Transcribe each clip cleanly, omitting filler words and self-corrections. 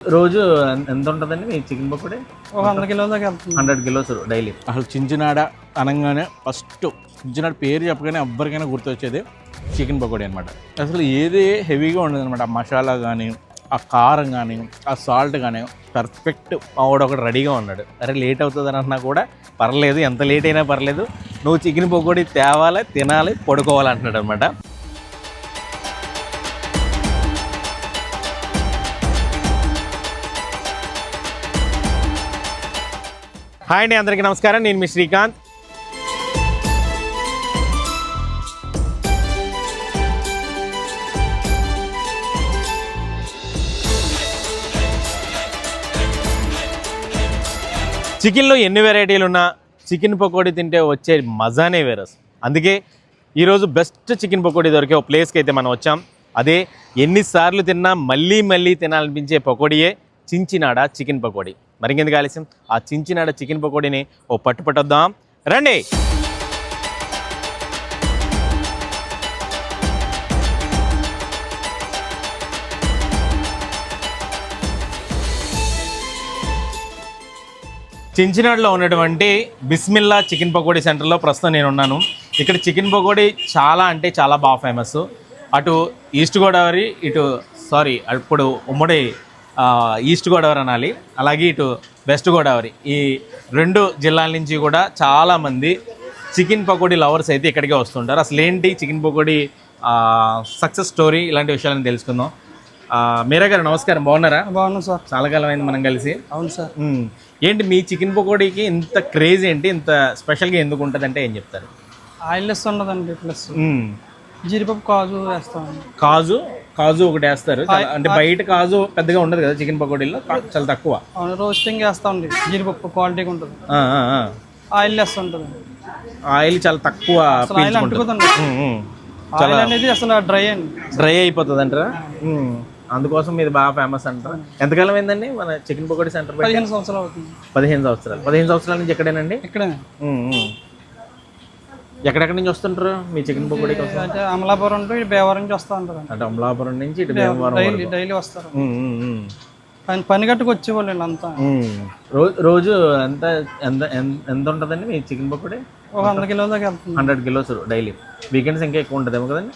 రోజు ఎంత ఉంటుందండి మీ చికెన్ పకోడీ? ఒక 100 కిలోల దాకా వెళ్తుంది. 100 కిలోస్ డైలీ. అసలు చించినాడ అనగానే ఫస్ట్ చించినాడ పేరు చెప్పగానే ఎవ్వరికైనా గుర్తొచ్చేది చికెన్ పకోడీ అనమాట. అసలు ఏది హెవీగా ఉండదు అనమాట. ఆ మసాలా కానీ, ఆ కారం కానీ, ఆ సాల్ట్ కానీ పర్ఫెక్ట్. మావాడు ఒకటి రెడీగా ఉన్నాడు. అరే లేట్ అవుతుంది అన్నా కూడా పర్లేదు, ఎంత లేట్ అయినా పర్లేదు, నువ్వు చికెన్ పకోడీ తేవాలి, తినాలి, పడుకోవాలి అంటున్నాడు అనమాట. హాయ్ అండి, అందరికీ నమస్కారం. నేను మీ శ్రీకాంత్. చికెన్లో ఎన్ని వెరైటీలు ఉన్నా చికెన్ పకోడీ తింటే వచ్చే మజానే వేరు. అందుకే ఈరోజు బెస్ట్ చికెన్ పకోడీ దొరికే ఒక ప్లేస్కి అయితే మనం వచ్చాం. అదే ఎన్నిసార్లు తిన్నా మళ్ళీ మళ్ళీ తినాలనిపించే పకోడీయే చించినాడ చికెన్ పకోడీ. మరింకెందుకు ఆలస్యం, ఆ చించినాడ చికెన్ పకోడీని ఓ పట్టుపట్టొద్దాం రండి. చించినాడులో ఉన్నటువంటి బిస్మిల్లా చికెన్ పకోడీ సెంటర్లో ప్రస్తుతం నేను ఉన్నాను. ఇక్కడ చికెన్ పకోడీ చాలా అంటే చాలా బాగా ఫేమస్. అటు ఈస్ట్ గోదావరి, ఇప్పుడు ఉమ్మడి ఈస్ట్ గోదావరి అనాలి, అలాగే ఇటు వెస్ట్ గోదావరి, ఈ రెండు జిల్లాల నుంచి కూడా చాలామంది చికెన్ పకోడీ లవర్స్ అయితే ఇక్కడికే వస్తుంటారు. అసలు ఏంటి చికెన్ పకోడీ సక్సెస్ స్టోరీ, ఇలాంటి విషయాలను తెలుసుకుందాం. మీరా గారు నమస్కారం, బాగున్నారా? బాగున్నాం సార్, చాలా కాలం అయింది మనం కలిసి. అవును సార్. ఏంటి మీ చికెన్ పకోడీకి ఇంత క్రేజ్ ఏంటి, ఇంత స్పెషల్గా ఎందుకు ఉంటుంది అంటే ఏం చెప్తారు? ఆయిల్ లెస్ ఉండదండి, ప్లస్ జీడిపప్పు కాజు వేస్తాం. కాజు ఒకటి వేస్తారు, అంటే బయట కాజు పెద్దగా ఉండదు కదా చికెన్ పకోడీలో, చాలా తక్కువ. అవును, రోస్టింగ్ వేస్తామండి. జీడిపప్పు క్వాలిటీగా ఉంటుంది. ఆయిల్ లెస్ ఉంటుంది. ఆయిల్ చాలా తక్కువ ఆయిల్ అంటుకుంటుంది. ఆయిల్ అనేది అసలు డ్రై అయిపోతుంది అంటారా? అందుకోసం ఇది బాగా ఫేమస్ అంటారా? ఎంతకాలం అయిందండి మన చికెన్ పకోడీ సెంటర్? 15 సంవత్సరాలు అవుతుంది. 15 సంవత్సరాలు. 15 సంవత్సరాల నుంచి ఎక్కడేనండి? ఇక్కడే. ఎక్కడెక్కడి నుంచి వస్తుంటారు మీ చికెన్ పకోడీ కోసం? అంటే అమలాపురం టు భీమవరం నుంచి వస్తూ ఉంటారు. అంటే అమలాపురం నుంచి ఇటు భీమవరం డైలీ వస్తారు. పని గట్టుకు వచ్చేవాళ్ళు అంతా. రోజు ఎంత ఎంత ఎంత ఉంటుందండి మీ చికెన్ పకోడీ? ఒక 100 కిలోల దాకా వెళ్తుంది. 100 కిలోస్ డైలీ. వీకెండ్స్ ఇంకా ఎక్కువ ఉంటుందేమో కదండి?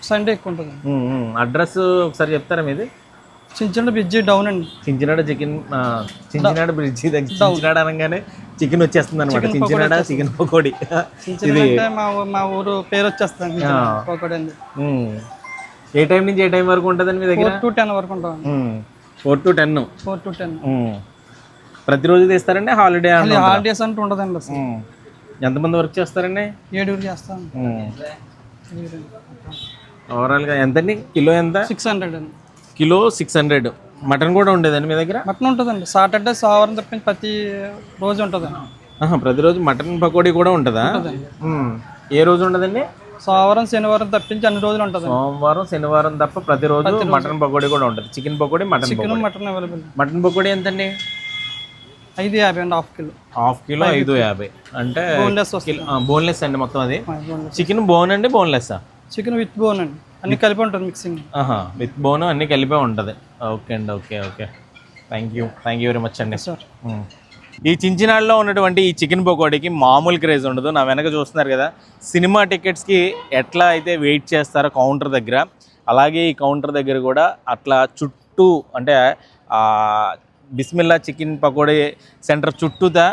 సండే ఎక్కువ ఉంటుంది. అడ్రస్ ఒకసారి చెప్తారా మీది? చించినాడ బ్రిడ్జి డౌన్ అండి. చించినాడ బ్రిడ్జి దగ్గర చించినాడ అనగానే చికెన్ వచ్చేస్తుంది అనమాట. చించినాడ చికెన్ పకోడీ. ఇది మా ఊరు పేరు వచ్చేస్తుంది పకోడీ అండి. ఏ టైం నుంచి ఏ టైం వరకు ఉంటుందండి మీ దగ్గర? 4 to 10 వరకు ఉంటాం. 4 to 10. 4 to 10. ప్రతిరోజు తీస్తారండి? హాలిడేస్ అంటూ ఉండదండి అసలు. ఎంతమంది వర్క్ చేస్తారండి? 7 చేస్తాం. ఓవరాల్గా ఎంతండి కిలో? ఎంత? 600 అండి. కిలో 600. మటన్ కూడా ఉండేదండి మీ దగ్గర? మటన్ ఉంటుందండి. సాటర్డే సోమవారం తప్పించి ప్రతి రోజు ఉంటుందండి. ప్రతిరోజు మటన్ పకోడీ కూడా ఉంటుందా? ఏ రోజు ఉండదండి? సోమవారం శనివారం తప్పించి అన్ని రోజులు ఉంటుంది. సోమవారం శనివారం తప్ప ప్రతిరోజు మటన్ పకోడీ కూడా ఉంటుంది. Chicken pakoda, mutton available. Mutton pakoda ఎంతండి? 550 అండి. Half kilo 550. అంటే బోన్లెస్ అండి మొత్తం అది. చికెన్ బోన్ అండి, బోన్లెస్? చికెన్ విత్ బోన్ అండి, అన్ని కలిపి ఉంటుంది మిక్సింగ్. విత్ బోన్ అన్ని కలిపే ఉంటుంది. ఓకే అండి, okay. Thank you very much అండి. ఈ చించినాడులో ఉన్నటువంటి ఈ చికెన్ పకోడీకి మామూలు క్రేజ్ ఉండదు. నా వెనక చూస్తున్నారు కదా, సినిమా టికెట్స్కి ఎట్లా అయితే వెయిట్ చేస్తారో కౌంటర్ దగ్గర, అలాగే ఈ కౌంటర్ దగ్గర కూడా అట్లా చుట్టూ, అంటే బిస్మిల్లా చికెన్ పకోడీ సెంటర్ చుట్టూతా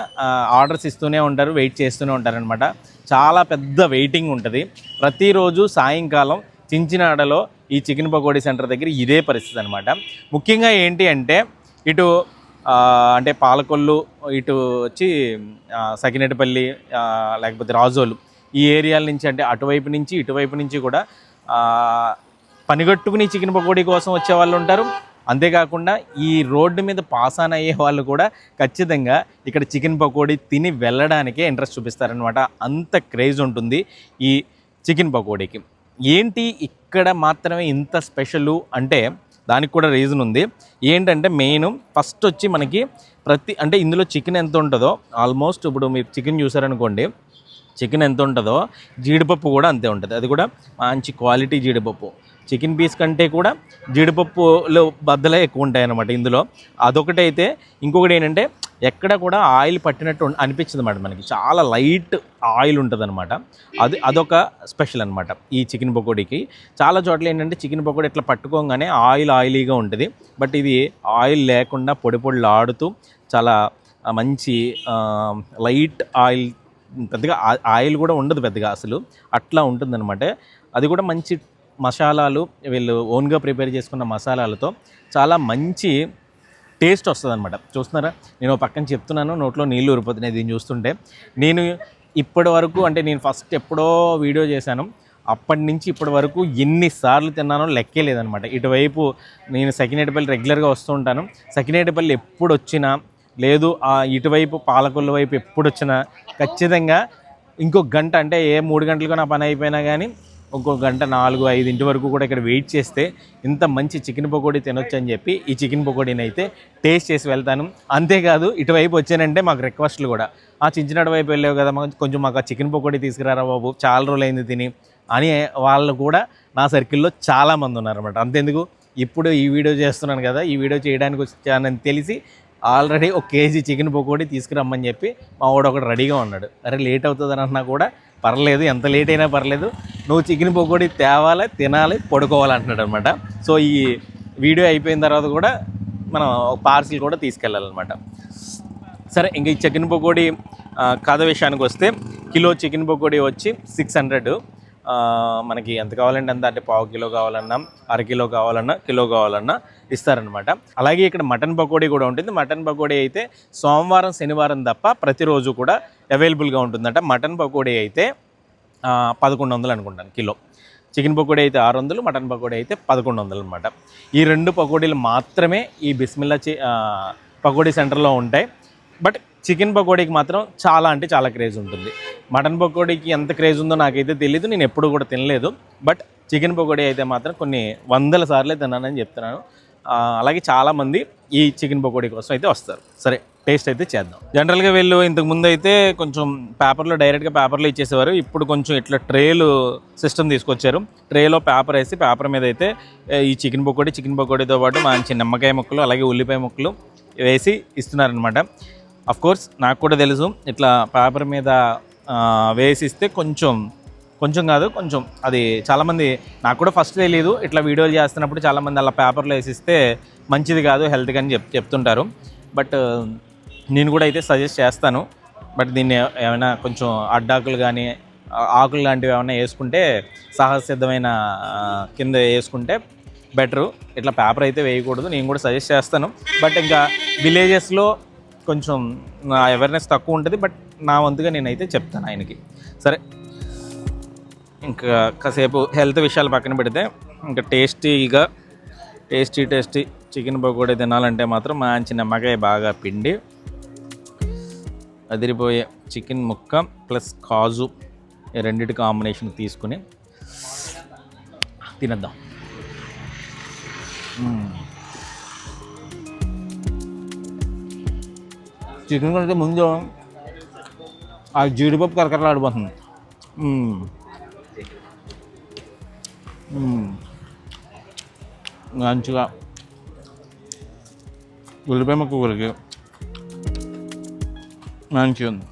ఆర్డర్స్ ఇస్తూనే ఉంటారు, వెయిట్ చేస్తూనే ఉంటారనమాట. చాలా పెద్ద వెయిటింగ్ ఉంటుంది. ప్రతిరోజు సాయంకాలం చించినాడలో ఈ చికెన్ పకోడీ సెంటర్ దగ్గర ఇదే పరిస్థితి అనమాట. ముఖ్యంగా ఏంటి అంటే ఇటు అంటే పాలకొల్లు, ఇటు వచ్చి సకినేటిపల్లి, లేకపోతే రాజోలు, ఈ ఏరియాల నుంచి, అంటే అటువైపు నుంచి ఇటువైపు నుంచి కూడా పనిగట్టుకుని చికెన్ పకోడీ కోసం వచ్చే వాళ్ళు ఉంటారు. అంతేకాకుండా ఈ రోడ్డు మీద పాస్ ఆన్ అయ్యే వాళ్ళు కూడా ఖచ్చితంగా ఇక్కడ చికెన్ పకోడీ తిని వెళ్ళడానికే ఇంట్రెస్ట్ చూపిస్తారనమాట. అంత క్రేజ్ ఉంటుంది ఈ చికెన్ పకోడీకి. ఏంటి ఇక్కడ మాత్రమే ఇంత స్పెషల్ అంటే దానికి కూడా రీజన్ ఉంది. ఏంటంటే మెయిన్ ఫస్ట్ వచ్చి మనకి అంటే ఇందులో చికెన్ ఎంత ఉంటుందో, ఆల్మోస్ట్ ఇప్పుడు మీరు చికెన్ చూసారనుకోండి, చికెన్ ఎంత ఉంటుందో జీడిపప్పు కూడా అంతే ఉంటుంది. అది కూడా మంచి క్వాలిటీ జీడిపప్పు. చికెన్ పీస్ కంటే కూడా జీడిపప్పులు బద్దలే ఎక్కువ ఉంటాయి అన్నమాట ఇందులో. అదొకటైతే ఇంకొకటి ఏంటంటే ఎక్కడ కూడా ఆయిల్ పట్టినట్టు అనిపించదు అన్నమాట, మనకి చాలా లైట్ ఆయిల్ ఉంటుంది అనమాట. అదొక స్పెషల్ అనమాట ఈ చికెన్ పకోడీకి. చాలా చోట్ల ఏంటంటే చికెన్ పకోడీ ఇట్లా పట్టుకోగానే ఆయిలీగా ఉంటుంది, బట్ ఇది ఆయిల్ లేకుండా పొడి పొడిలాడుతూ చాలా మంచి లైట్ ఆయిల్, పెద్దగా ఆయిల్ కూడా ఉండదు పెద్దగా అసలు, అట్లా ఉంటుందన్నమాట. అది కూడా మంచి మసాలాలు, వీళ్ళు ఓన్గా ప్రిపేర్ చేసుకున్న మసాలాలతో చాలా మంచి టేస్ట్ వస్తుంది అనమాట. చూస్తున్నారా, నేను పక్కన చెప్తున్నాను, నోట్లో నీళ్ళు ఊరిపోతున్నాయి దీన్ని చూస్తుంటే. నేను ఇప్పటి వరకు అంటే నేను ఫస్ట్ ఎప్పుడో వీడియో చేశాను, అప్పటి నుంచి ఇప్పటి వరకు ఎన్నిసార్లు తిన్నానో లెక్కే లేదనమాట. ఇటువైపు నేను సకినేటిపల్లి రెగ్యులర్గా వస్తూ ఉంటాను, సకినేటిపల్లి ఎప్పుడు వచ్చినా లేదు ఇటువైపు పాలకొల్లు వైపు ఎప్పుడు వచ్చినా ఖచ్చితంగా ఇంకొక గంట, అంటే 3 గంటలకు నా పని అయిపోయినా కానీ ఇంకొక గంట 4-5 వరకు కూడా ఇక్కడ వెయిట్ చేస్తే ఇంత మంచి చికెన్ పకోడీ తినొచ్చు అని చెప్పి ఈ చికెన్ పకోడీని అయితే టేస్ట్ చేసి వెళ్తాను. అంతేకాదు ఇటువైపు వచ్చానంటే మాకు రిక్వెస్ట్లు కూడా, చించినాడు వైపు వెళ్ళావు కదా కొంచెం మాకు చికెన్ పకోడీ తీసుకురారా బాబు, చాలా రోజులైంది తిని అని వాళ్ళు కూడా నా సర్కిల్లో చాలామంది ఉన్నారన్నమాట. అంతెందుకు ఇప్పుడు ఈ వీడియో చేస్తున్నాను కదా, ఈ వీడియో చేయడానికి వచ్చానని తెలిసి ఆల్రెడీ 1 కేజీ చికెన్ పకోడీ తీసుకురమ్మని చెప్పి మా వాడు ఒకటి రెడీగా ఉన్నాడు. అరే లేట్ అవుతుందని అన్నా కూడా పర్లేదు, ఎంత లేట్ అయినా పర్లేదు, నువ్వు చికెన్ పకోడీ తేవాలి, తినాలి, పడుకోవాలి అంటున్నాడు అనమాట. సో ఈ వీడియో అయిపోయిన తర్వాత కూడా మనం పార్సిల్ కూడా తీసుకెళ్ళాలన్నమాట. సరే, ఇంక ఈ చికెన్ పకోడీ కథ విషయానికి వస్తే, కిలో చికెన్ పకోడీ వచ్చి 600. మనకి ఎంత కావాలంటే అంత, అంటే 1/2 కిలో కావాలన్నా, 1/2 కిలో కావాలన్నా, కిలో కావాలన్నా ఇస్తారనమాట. అలాగే ఇక్కడ మటన్ పకోడీ కూడా ఉంటుంది. మటన్ పకోడీ అయితే సోమవారం శనివారం తప్ప ప్రతిరోజు కూడా అవైలబుల్గా ఉంటుందంట. మటన్ పకోడీ అయితే 1100 అనుకుంటాను కిలో, చికెన్ పకోడీ అయితే 600, మటన్ పకోడీ అయితే 1100 అనమాట. ఈ 2 పకోడీలు మాత్రమే ఈ బిస్మిల్లా పకోడీ సెంటర్లో ఉంటాయి. బట్ చికెన్ పకోడీకి మాత్రం చాలా అంటే చాలా క్రేజ్ ఉంటుంది. మటన్ పకోడీకి ఎంత క్రేజ్ ఉందో నాకైతే తెలియదు, నేను ఎప్పుడు కూడా తినలేదు. బట్ చికెన్ పకోడీ అయితే మాత్రం కొన్ని 100 సార్లే తిన్నానని చెప్తున్నాను. అలాగే చాలామంది ఈ చికెన్ పకోడీ కోసం అయితే వస్తారు. సరే, టేస్ట్ అయితే చేద్దాం. జనరల్గా వీళ్ళు ఇంతకుముందు అయితే కొంచెం పేపర్లో డైరెక్ట్గా పేపర్లో ఇచ్చేసేవారు. ఇప్పుడు కొంచెం ఇట్లా ట్రేలు సిస్టమ్ తీసుకొచ్చారు. ట్రేలో పేపర్ వేసి పేపర్ మీద అయితే ఈ చికెన్ పకోడీతో పాటు మంచి నిమ్మకాయ ముక్కలు అలాగే ఉల్లిపాయ ముక్కలు వేసి ఇస్తున్నారనమాట. అఫ్కోర్స్ నాకు కూడా తెలుసు, ఇట్లా పేపర్ మీద వేసిస్తే కొంచెం కాదు కొంచెం, అది చాలామంది, నాకు కూడా ఫస్ట్ తెలియదు, ఇట్లా వీడియోలు చేస్తున్నప్పుడు చాలామంది అలా పేపర్లో వేసిస్తే మంచిది కాదు హెల్త్కి అని చెప్తుంటారు. బట్ నేను కూడా అయితే సజెస్ట్ చేస్తాను. బట్ దీన్ని ఏమైనా కొంచెం అడ్డాకులు కానీ ఆకులు లాంటివి ఏమైనా వేసుకుంటే, సహజసిద్ధమైన కింద వేసుకుంటే బెటరు. ఇట్లా పేపర్ అయితే వేయకూడదు, నేను కూడా సజెస్ట్ చేస్తాను. బట్ ఇంకా విలేజెస్లో కొంచెం అవేర్నెస్ తక్కువ ఉంటుంది. బట్ నా వంతుగా నేనైతే చెప్తాను ఆయనకి. సరే, ఇంకా కాసేపు హెల్త్ విషయాలు పక్కన పెడితే, ఇంకా టేస్టీ చికెన్ పకోడీ తినాలంటే మాత్రం మంచి నిమ్మకాయ బాగా పిండి, అదిరిపోయే చికెన్ ముక్క ప్లస్ కాజు, ఈ రెండింటి కాంబినేషన్ తీసుకుని తినేద్దాం. చికెన్ కంటే ముందు ఆ జీడిపప్పు కరకరలాడిపోతుంది. మంచిగా ఉల్లిపాయ ముక్క కూరకి మంచిగా ఉంది.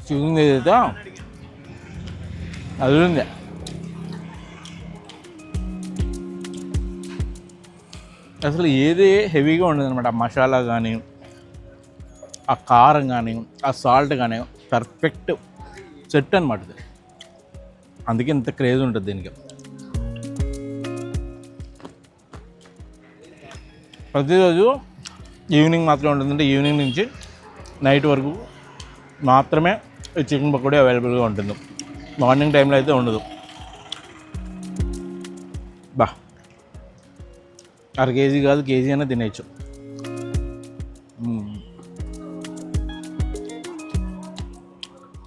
చికెన్ ఏదైతే అది ఉంది. అసలు ఏది హెవీగా ఉండదు అనమాట. ఆ మసాలా కానీ, ఆ కారం కానీ, ఆ సాల్ట్ కానీ పర్ఫెక్ట్ సెట్ అనమాట ఇది. అందుకే ఇంత క్రేజ్ ఉంటుంది దీనికి. ప్రతిరోజు ఈవినింగ్ మాత్రమే ఉంటుంది, అంటే ఈవినింగ్ నుంచి నైట్ వరకు మాత్రమే ఈ చికెన్ పకోడీ అవైలబుల్గా ఉంటుంది. మార్నింగ్ టైంలో అయితే ఉండదు. బా, 1/2 కేజీ కాదు, కేజీ అయినా తినేయచ్చు.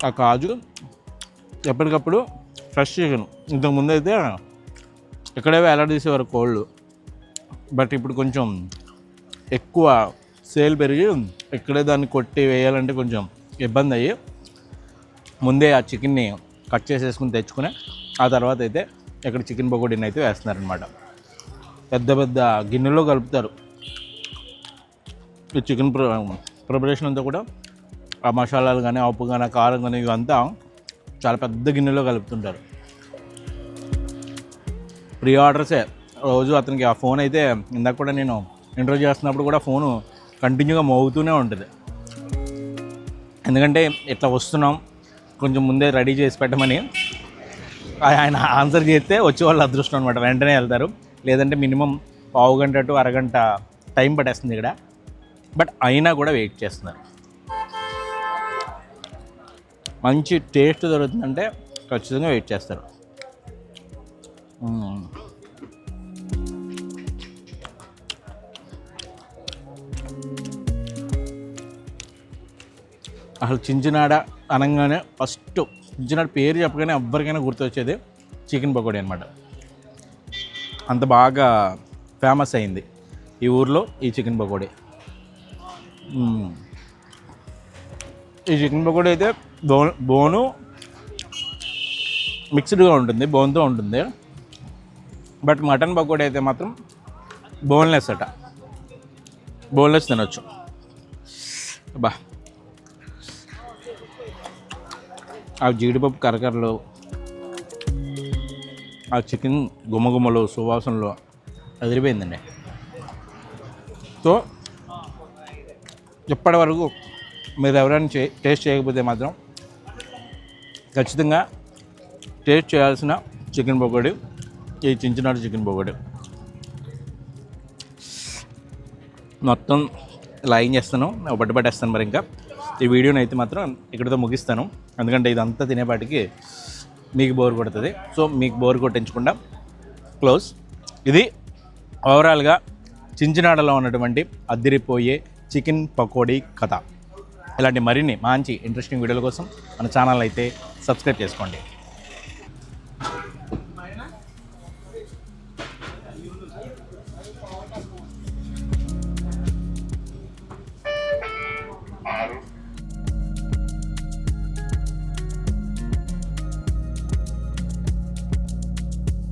ఆ కాజు ఎప్పటికప్పుడు ఫ్రెష్ చికెన్. ఇంతకుముందు అయితే ఇక్కడే వేలాడదీసేవారు కోళ్ళు. బట్ ఇప్పుడు కొంచెం ఎక్కువ సేల్ పెరిగి ఇక్కడే దాన్ని కొట్టి వేయాలంటే కొంచెం ఇబ్బంది అయ్యి ముందే ఆ చికెన్ని కట్ చేసేసుకుని తెచ్చుకుని ఆ తర్వాత అయితే ఇక్కడ చికెన్ పకోడీని అయితే వేస్తున్నారనమాట. పెద్ద పెద్ద గిన్నెలో కలుపుతారు. ఈ చికెన్ ప్రిపరేషన్ అంతా కూడా ఆ మసాలాలు కానీ ఉప్పు కానీ కారం కానీ ఇవంతా చాలా పెద్ద గిన్నెలో కలుపుతుంటారు. ప్రీ ఆర్డర్సే రోజు అతనికి ఆ ఫోన్ అయితే ఇందాక కూడా నేను ఇంటర్వ్యూ చేస్తున్నప్పుడు కూడా ఫోను కంటిన్యూగా మోగుతూనే ఉంటుంది. ఎందుకంటే ఇట్లా వస్తున్నాం కొంచెం ముందే రెడీ చేసి పెట్టమని ఆయన ఆన్సర్ చేస్తే వచ్చే వాళ్ళు అదృష్టం అనమాట. వెంటనే వెళ్తారు, లేదంటే మినిమం పావు గంట టు అరగంట టైం పట్టేస్తుంది ఇక్కడ. బట్ అయినా కూడా వెయిట్ చేస్తున్నారు. మంచి టేస్ట్ దొరుకుతుందంటే ఖచ్చితంగా వెయిట్ చేస్తారు. అసలు చించినాడ అనగానే ఫస్ట్ చించినాడ పేరు చెప్పగానే ఎవ్వరికైనా గుర్తొచ్చేది చికెన్ పకోడీ అనమాట. అంత బాగా ఫేమస్ అయింది ఈ ఊర్లో ఈ చికెన్ పకోడీ. ఈ చికెన్ పకోడీ అయితే బోను మిక్స్డ్గా ఉంటుంది, బోన్తో ఉంటుంది. బట్ మటన్ పకోడీ అయితే మాత్రం బోన్లెస్ అట, బోన్లెస్ తినొచ్చు. బా ఆ జీడిపప్పు కరకరలు, ఆ చికెన్ గుమ్మగుమ్మలు, సువాసనలు అదిరిపోయిందండి. సో ఇప్పటి వరకు మీరు ఎవరైనా టేస్ట్ చేయకపోతే మాత్రం ఖచ్చితంగా టేస్ట్ చేయాల్సిన చికెన్ పకోడీ ఈ చించినాడు చికెన్ పకోడీ. మొత్తం లైన్ చేస్తాను, పట్టుబట్టేస్తాను. మరి ఇంకా ఈ వీడియోని అయితే మాత్రం ఇక్కడితో ముగిస్తాను, ఎందుకంటే ఇదంతా తినేపాటికి మీకు బోర్ కొడుతుంది. సో మీకు బోర్ కొట్టించకుండా క్లోజ్. ఇది ఓవరాల్గా చించినాడలో ఉన్నటువంటి అదిరిపోయే చికెన్ పకోడీ కథ. ఇలాంటి మరిన్ని మంచి ఇంట్రెస్టింగ్ వీడియోల కోసం మన ఛానల్ అయితే సబ్స్క్రైబ్ చేసుకోండి.